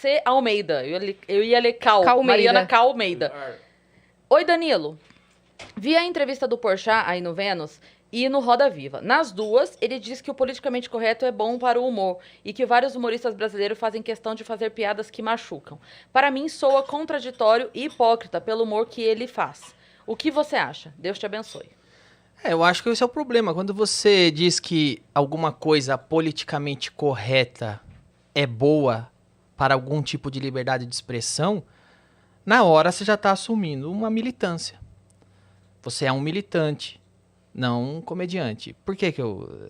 C. Almeida. Eu ia ler Cal. Calmeida. Mariana Calmeida. Oi, Danilo. Vi a entrevista do Porchat aí no Vênus e no Roda Viva. Nas duas, ele diz que o politicamente correto é bom para o humor e que vários humoristas brasileiros fazem questão de fazer piadas que machucam. Para mim, soa contraditório e hipócrita pelo humor que ele faz. O que você acha? Deus te abençoe. Eu acho que esse é o problema. Quando você diz que alguma coisa politicamente correta é boa para algum tipo de liberdade de expressão, na hora você já está assumindo uma militância. Você é um militante, não um comediante. Por que que eu...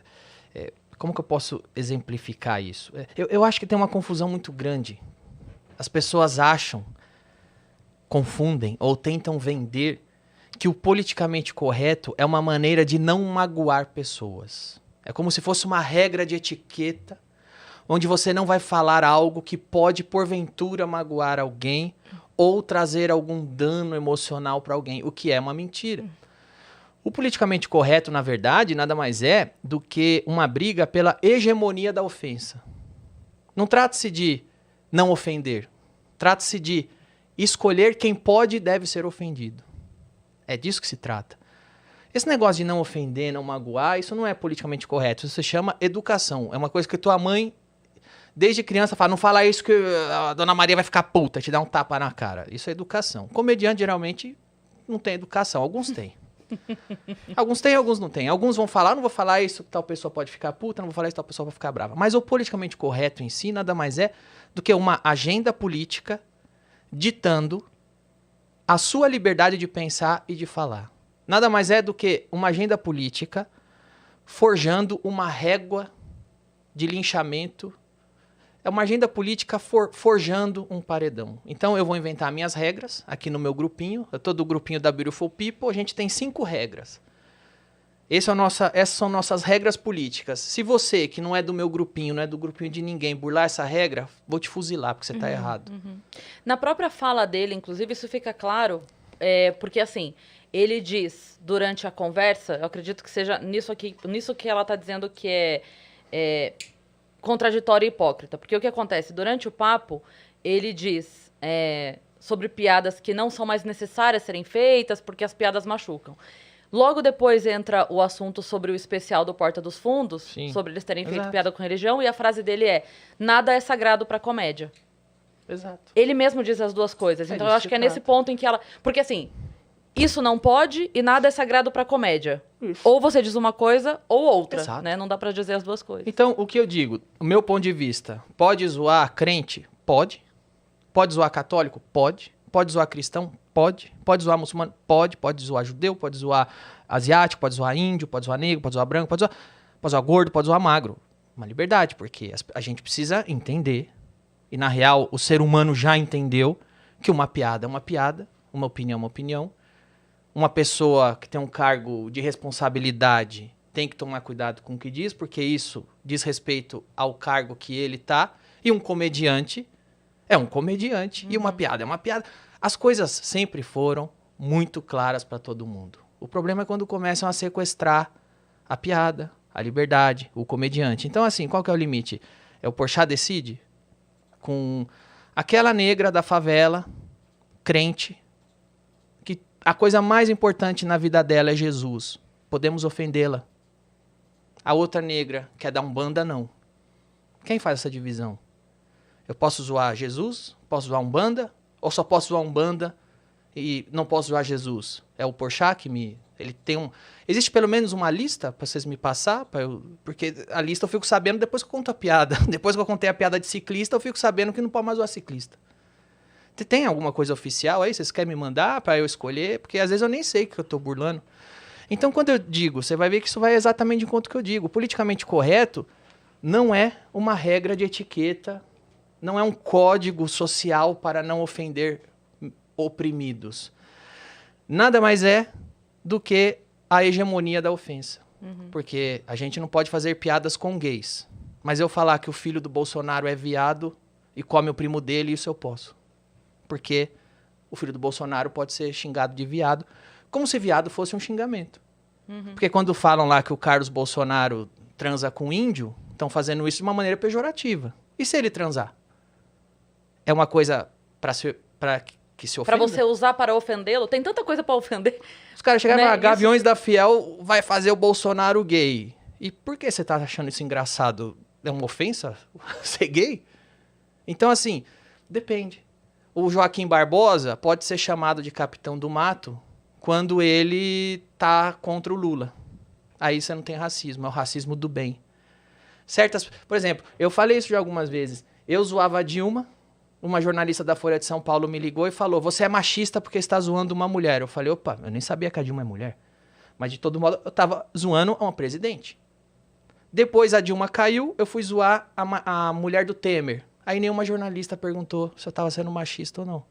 como que eu posso exemplificar isso? Eu acho que tem uma confusão muito grande. As pessoas acham, confundem ou tentam vender que o politicamente correto é uma maneira de não magoar pessoas. É como se fosse uma regra de etiqueta, onde você não vai falar algo que pode, porventura, magoar alguém ou trazer algum dano emocional para alguém, o que é uma mentira. O politicamente correto, na verdade, nada mais é do que uma briga pela hegemonia da ofensa. Não trata-se de não ofender. Trata-se de escolher quem pode e deve ser ofendido. É disso que se trata. Esse negócio de não ofender, não magoar, isso não é politicamente correto. Isso se chama educação. É uma coisa que tua mãe, desde criança, fala, não fala isso que a dona Maria vai ficar puta, te dá um tapa na cara. Isso é educação. Comediante, geralmente, não tem educação. Alguns têm. Alguns têm, alguns não têm. Alguns vão falar, não vou falar isso que tal pessoa pode ficar puta, não vou falar isso que tal pessoa pode ficar brava. Mas o politicamente correto em si nada mais é do que uma agenda política ditando a sua liberdade de pensar e de falar. Nada mais é do que uma agenda política forjando uma régua de linchamento. É uma agenda política forjando um paredão. Então eu vou inventar minhas regras aqui no meu grupinho. Eu tô do grupinho da Beautiful People, a gente tem 5 regras. Essas são nossas regras políticas. Se você, que não é do meu grupinho, não é do grupinho de ninguém, burlar essa regra, vou te fuzilar, porque você tá errado. Na própria fala dele, inclusive, isso fica claro, porque assim, ele diz durante a conversa, eu acredito que seja nisso que ela tá dizendo que é contraditório e hipócrita. Porque o que acontece? Durante o papo, ele diz sobre piadas que não são mais necessárias serem feitas porque as piadas machucam. Logo depois entra o assunto sobre o especial do Porta dos Fundos, Sim. sobre eles terem feito Exato. piada com religião, e a frase dele é: nada é sagrado pra comédia. Exato. Ele mesmo diz as duas coisas. Então eu disso acho que que é nesse ponto em que ela... Porque assim, isso não pode e nada é sagrado pra comédia. Isso. Ou você diz uma coisa ou outra, Exato. né? Não dá pra dizer as duas coisas. Então, o que eu digo, o meu ponto de vista, pode zoar crente? Pode. Pode zoar católico? Pode. Pode zoar cristão? Pode. Pode zoar muçulmano? Pode. Pode zoar judeu? Pode zoar asiático? Pode zoar índio? Pode zoar negro? Pode zoar branco? Pode zoar gordo? Pode zoar magro. Uma liberdade, porque a gente precisa entender, e na real o ser humano já entendeu, que uma piada é uma piada, uma opinião é uma opinião. Uma pessoa que tem um cargo de responsabilidade tem que tomar cuidado com o que diz, porque isso diz respeito ao cargo que ele tá. E um comediante é um comediante, e uma piada é uma piada. As coisas sempre foram muito claras para todo mundo. O problema é quando começam a sequestrar a piada, a liberdade, o comediante. Então, assim, qual que é o limite? O Porchat decide com aquela negra da favela, crente, que a coisa mais importante na vida dela é Jesus. Podemos ofendê-la. A outra negra quer dar Umbanda, não. Quem faz essa divisão? Eu posso zoar Jesus? Posso zoar Umbanda? Ou só posso zoar Umbanda e não posso zoar Jesus? É o Porchat que me... Ele tem Existe pelo menos uma lista para vocês me passar? Porque a lista eu fico sabendo depois que eu conto a piada. Depois que eu contei a piada de ciclista, eu fico sabendo que não pode mais zoar ciclista. Tem alguma coisa oficial aí? Vocês querem me mandar para eu escolher? Porque às vezes eu nem sei que eu tô burlando. Então, quando eu digo, você vai ver que isso vai exatamente de encontro que eu digo. O politicamente correto não é uma regra de etiqueta, não é um código social para não ofender oprimidos. Nada mais é do que a hegemonia da ofensa. Porque a gente não pode fazer piadas com gays. Mas eu falar que o filho do Bolsonaro é viado e come o primo dele, isso eu posso. Porque o filho do Bolsonaro pode ser xingado de viado, como se viado fosse um xingamento. Porque quando falam lá que o Carlos Bolsonaro transa com índio, estão fazendo isso de uma maneira pejorativa. E se ele transar? é uma coisa pra que se ofenda? Pra você usar para ofendê-lo? Tem tanta coisa pra ofender. Os caras chegaram e Né? falaram, Gaviões da Fiel vai fazer o Bolsonaro gay. E por que você tá achando isso engraçado? É uma ofensa ser gay? Então, assim, depende. O Joaquim Barbosa pode ser chamado de capitão do mato quando ele tá contra o Lula. Aí você não tem racismo, é o racismo do bem. Por exemplo, eu falei isso já algumas vezes. Eu zoava a Dilma, uma jornalista da Folha de São Paulo me ligou e falou, você é machista porque está zoando uma mulher. Eu falei, opa, eu nem sabia que a Dilma é mulher. Mas de todo modo, eu tava zoando uma presidente. Depois a Dilma caiu, eu fui zoar a mulher do Temer. Aí nenhuma jornalista perguntou se eu tava sendo machista ou não.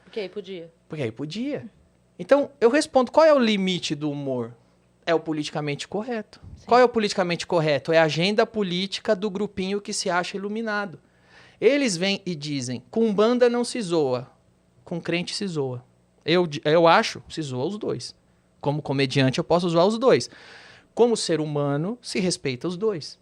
Porque aí podia. Porque aí podia. Então, eu respondo, qual é o limite do humor? É o politicamente correto. Sim. Qual é o politicamente correto? É a agenda política do grupinho que se acha iluminado. Eles vêm e dizem, com Umbanda não se zoa, com crente se zoa. Eu acho, se zoa os dois. Como comediante eu posso zoar os dois. Como ser humano, se respeita os dois.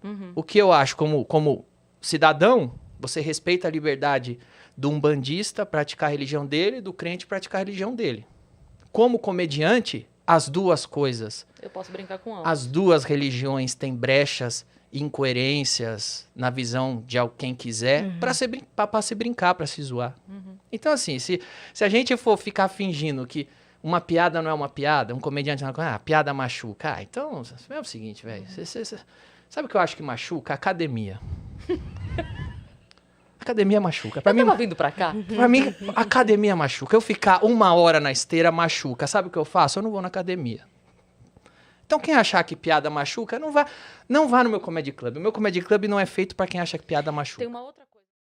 Uhum. O que eu acho como cidadão, você respeita a liberdade do umbandista praticar a religião dele, do crente praticar a religião dele. Como comediante, as duas coisas. Eu posso brincar com ambos. As duas religiões têm brechas, incoerências na visão de quem quiser para se brincar, para se zoar. Uhum. Então, assim, se a gente for ficar fingindo que uma piada não é uma piada, um comediante não é piada machuca. Então, é o seguinte, velho. Sabe o que eu acho que machuca? Academia. Academia machuca. Eu tava vindo pra cá. Pra mim, academia machuca. Eu ficar 1 hora na esteira machuca. Sabe o que eu faço? Eu não vou na academia. Então, quem achar que piada machuca, não vá no meu Comedy Club. O meu Comedy Club não é feito pra quem acha que piada machuca. Tem uma outra